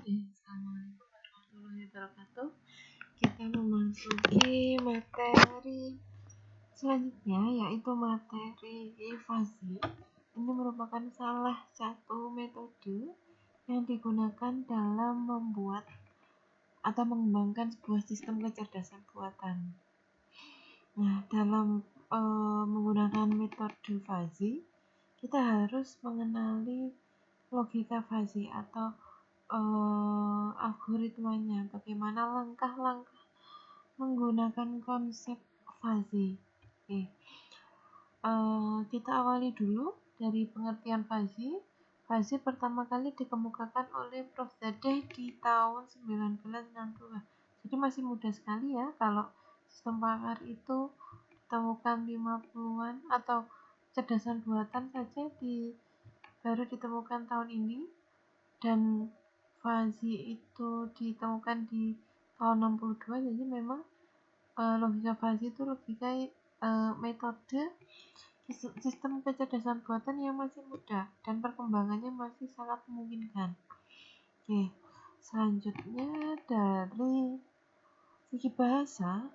Assalamualaikum warahmatullahi wabarakatuh. Kita memasuki materi selanjutnya, yaitu materi fuzzy. Ini merupakan salah satu metode yang digunakan dalam membuat atau mengembangkan sebuah sistem kecerdasan buatan. Nah, dalam menggunakan metode fuzzy, kita harus mengenali logika fuzzy atau algoritmanya, bagaimana langkah-langkah menggunakan konsep fuzzy. Kita awali dulu dari pengertian fuzzy. Fuzzy pertama kali dikemukakan oleh Prof. Zadeh di tahun 1962. Jadi masih muda sekali ya, kalau sistem pakar itu ditemukan 50-an atau cerdasan buatan saja baru ditemukan tahun ini, dan fuzzy itu ditemukan di tahun 62. Jadi memang logika fuzzy itu logika metode sistem kecerdasan buatan yang masih muda dan perkembangannya masih sangat memungkinkan. Oke, selanjutnya dari segi bahasa,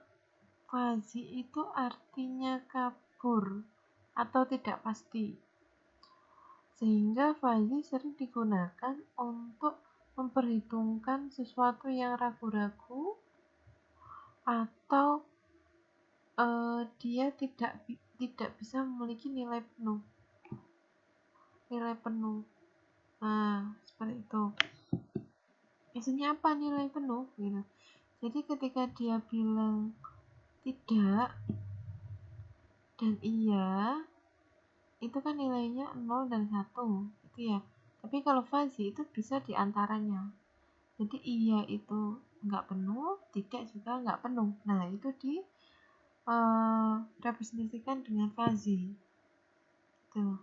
fuzzy itu artinya kabur atau tidak pasti, sehingga fuzzy sering digunakan untuk memperhitungkan sesuatu yang ragu-ragu atau dia tidak bisa memiliki nilai penuh. Nah, seperti itu. Maksudnya apa nilai penuh gitu. Jadi ketika dia bilang tidak dan iya, itu kan nilainya 0 dan 1 gitu ya. Tapi kalau fuzzy itu bisa diantaranya. Jadi iya itu nggak penuh, tidak juga nggak penuh. Nah, itu representasikan dengan fuzzy gitu.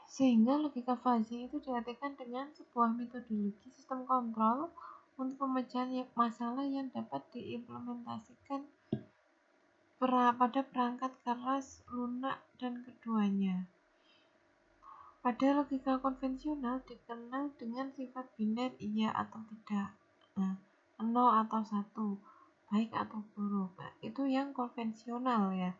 Sehingga logika fuzzy itu diartikan dengan sebuah metodologi sistem kontrol untuk pemecahan masalah yang dapat diimplementasikan pada perangkat keras, lunak, dan keduanya. Pada logika konvensional dikenal dengan sifat biner iya atau tidak, 0 atau 1, baik atau buruk. Nah, itu yang konvensional ya.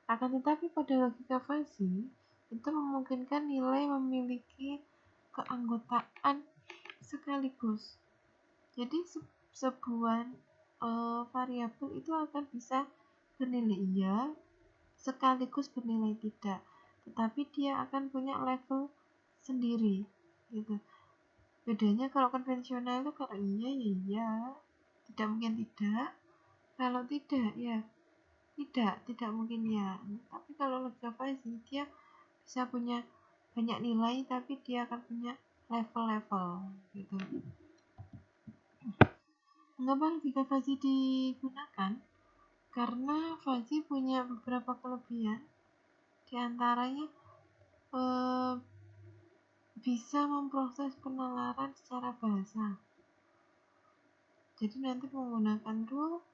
Akan tetapi pada logika fuzzy itu memungkinkan nilai memiliki keanggotaan sekaligus. Jadi sebuah variabel itu akan bisa bernilai iya sekaligus bernilai tidak, tetapi dia akan punya level sendiri gitu. Bedanya kalau konvensional itu kalau iya ya iya, tidak mungkin tidak, kalau tidak ya tidak mungkin ya. Tapi kalau logika fuzzy dia bisa punya banyak nilai, tapi dia akan punya level-level gitu. Mengapa logika fuzzy digunakan? Karena fuzzy punya beberapa kelebihan. Di antaranya bisa memproses penalaran secara bahasa. Jadi nanti menggunakan rule,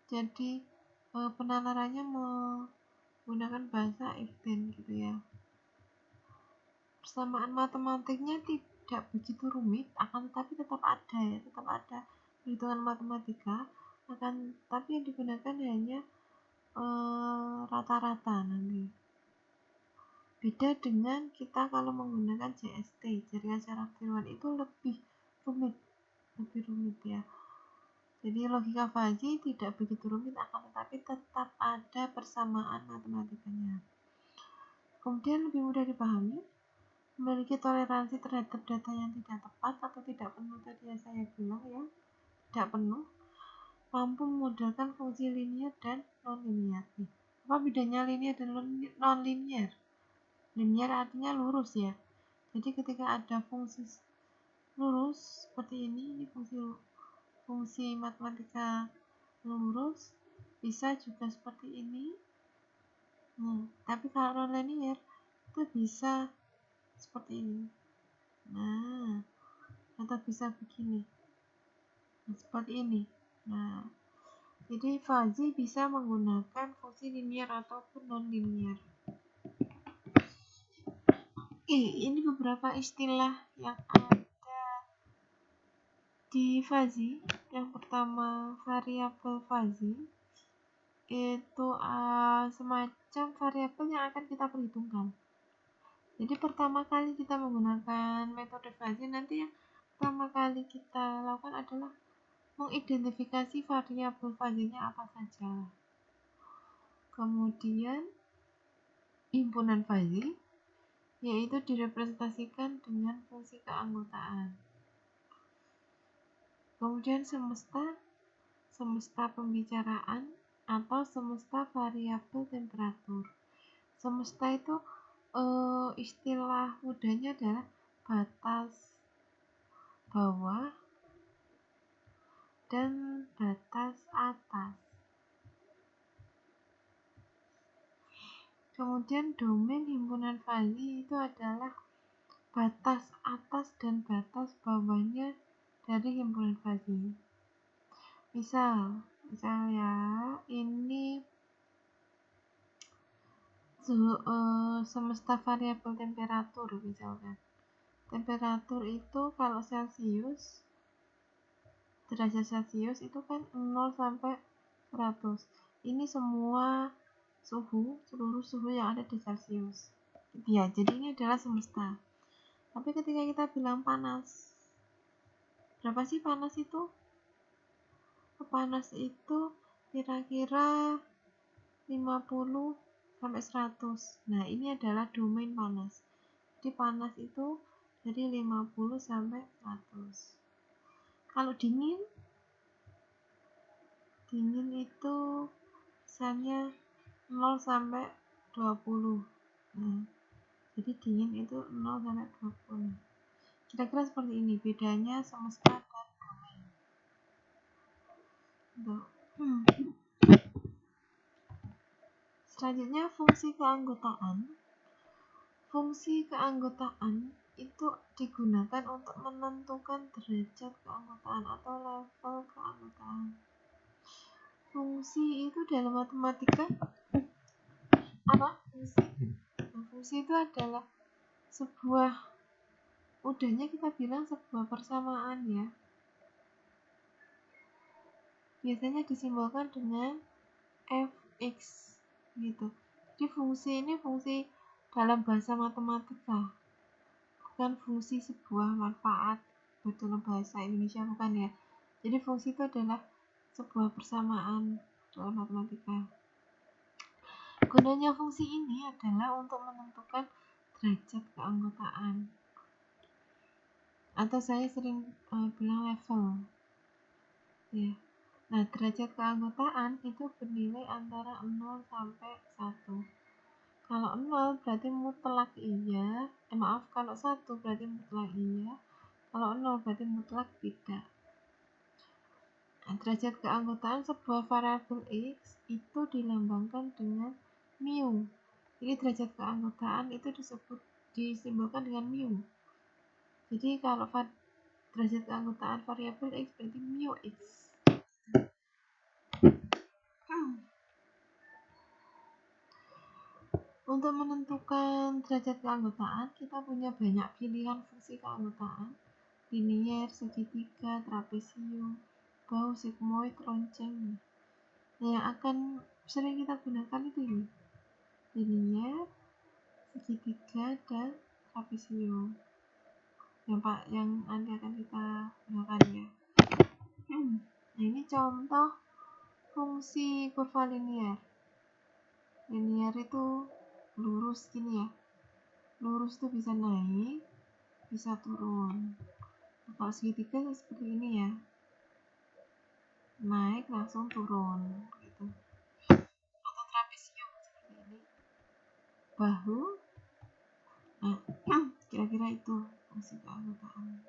jadi penalarannya menggunakan bahasa if then gitu ya. Persamaan matematiknya tidak begitu rumit, akan tetapi tetap ada perhitungan matematika, tapi yang digunakan hanya rata-rata nanti. Beda dengan kita kalau menggunakan JST, jaringan secara keilmuan, itu lebih rumit ya. Jadi logika fuzzy tidak begitu rumit, akan tetapi tetap ada persamaan matematikanya. Kemudian lebih mudah dipahami, memiliki toleransi terhadap data yang tidak tepat atau tidak penuh, tadi yang saya bilang ya, tidak penuh, mampu memodelkan fungsi linier dan non-linier. Apa bedanya linier dan non-linier? Linier artinya lurus ya. Jadi ketika ada fungsi lurus seperti ini fungsi matematika lurus, bisa juga seperti ini. Tapi kalau non-linier itu bisa seperti ini. Nah, atau bisa begini. Seperti ini. Nah, jadi fuzzy bisa menggunakan fungsi linier ataupun non-linier. Ini beberapa istilah yang ada Di fuzzy, yang pertama variabel fuzzy itu semacam variabel yang akan kita perhitungkan. Jadi pertama kali kita menggunakan metode fuzzy, nanti yang pertama kali kita lakukan adalah mengidentifikasi variabel fuzzy-nya apa saja. Kemudian himpunan fuzzy yaitu direpresentasikan dengan fungsi keanggotaan. Kemudian semesta pembicaraan atau semesta variabel temperatur. Semesta itu istilah mudahnya adalah batas bawah dan batas atas. Kemudian domain himpunan fuzzy itu adalah batas atas dan batas bawahnya dari himpunan fuzzy. Misal ya, ini semesta variabel temperatur misalkan. Temperatur itu kalau Celsius, derajat Celsius itu kan 0 sampai 100. Ini semua seluruh suhu yang ada di Celsius. Ya, jadi ini adalah semesta. Tapi ketika kita bilang panas, berapa sih panas itu? Panas itu kira-kira 50 sampai 100. Nah, ini adalah domain panas. Jadi panas itu dari 50 sampai 100. Kalau dingin itu misalnya 0 sampai 20. Nah, jadi dingin itu 0 sampai 20. Kira-kira seperti ini bedanya semesta dan domain. Selanjutnya fungsi keanggotaan. Fungsi keanggotaan itu digunakan untuk menentukan derajat keanggotaan atau level keanggotaan. Fungsi itu dalam matematika apa? Fungsi itu adalah sebuah, mudahnya kita bilang sebuah persamaan ya. Biasanya disimbolkan dengan fx gitu. Jadi fungsi ini fungsi dalam bahasa matematika, bukan fungsi sebuah manfaat dalam bahasa Indonesia, bukan ya. Jadi fungsi itu adalah sebuah persamaan dalam matematika. Gunanya fungsi ini adalah untuk menentukan derajat keanggotaan, atau saya sering bilang level ya. Nah, derajat keanggotaan itu bernilai antara 0 sampai 1. Kalau 0 berarti mutlak iya, kalau 1 berarti mutlak iya, kalau 0 berarti mutlak tidak. Nah, derajat keanggotaan sebuah variabel x itu dilambangkan dengan mu. Jadi derajat keanggotaan itu disimbolkan dengan mu. Jadi kalau derajat keanggotaan variabel x berarti mu x. Untuk menentukan derajat keanggotaan, kita punya banyak pilihan fungsi keanggotaan: linier, segitiga, trapesium, bahu, sigmoid, lonceng. Nah, yang akan sering kita gunakan itu ya, linier, segitiga, dan trapesium. Yang nanti akan kita gunakan ya. Nah, ini contoh fungsi kurva linier. Linier itu lurus gini ya. Lurus itu bisa naik, bisa turun. Nah, kalau segitiga seperti ini ya. Naik langsung turun gitu. Atau trapesium seperti ini. Bahu. Nah, kira-kira itu fungsi keanggotaan.